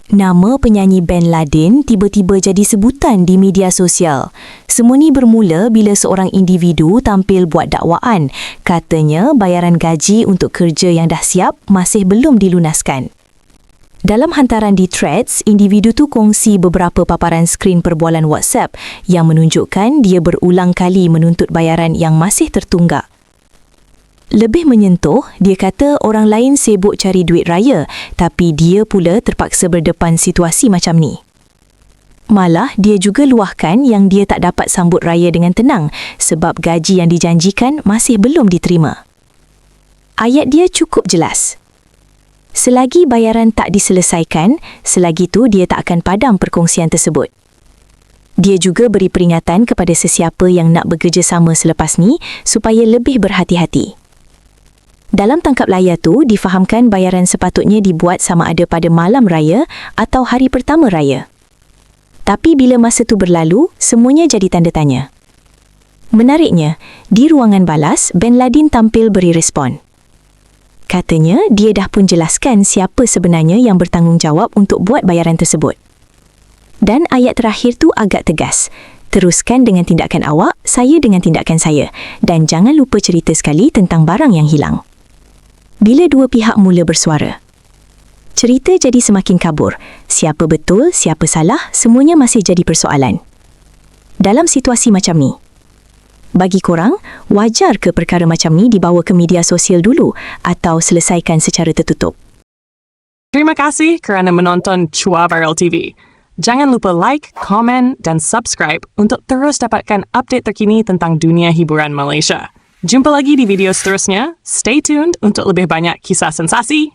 Nama penyanyi Ben Laden tiba-tiba jadi sebutan di media sosial. Semua ni bermula bila seorang individu tampil buat dakwaan. Katanya bayaran gaji untuk kerja yang dah siap masih belum dilunaskan. Dalam hantaran di Threads, individu tu kongsi beberapa paparan skrin perbualan WhatsApp yang menunjukkan dia berulang kali menuntut bayaran yang masih tertunggak. Lebih menyentuh, dia kata orang lain sibuk cari duit raya, tapi dia pula terpaksa berdepan situasi macam ni. Malah, dia juga luahkan yang dia tak dapat sambut raya dengan tenang sebab gaji yang dijanjikan masih belum diterima. Ayat dia cukup jelas. Selagi bayaran tak diselesaikan, selagi tu dia tak akan padam perkongsian tersebut. Dia juga beri peringatan kepada sesiapa yang nak bekerjasama selepas ni supaya lebih berhati-hati. Dalam tangkap layar tu, difahamkan bayaran sepatutnya dibuat sama ada pada malam raya atau hari pertama raya. Tapi bila masa tu berlalu, semuanya jadi tanda tanya. Menariknya, di ruangan balas, Ben Laden tampil beri respon. Katanya, dia dah pun jelaskan siapa sebenarnya yang bertanggungjawab untuk buat bayaran tersebut. Dan ayat terakhir tu agak tegas. Teruskan dengan tindakan awak, saya dengan tindakan saya. Dan jangan lupa cerita sekali tentang barang yang hilang. Bila dua pihak mula bersuara, cerita jadi semakin kabur. Siapa betul, siapa salah, semuanya masih jadi persoalan. Dalam situasi macam ni, bagi korang, wajar ke perkara macam ni dibawa ke media sosial dulu atau selesaikan secara tertutup? Terima kasih kerana menonton Chua Viral TV. Jangan lupa like, komen dan subscribe untuk terus dapatkan update terkini tentang dunia hiburan Malaysia. Jumpa lagi di video seterusnya. Stay tuned untuk lebih banyak kisah sensasi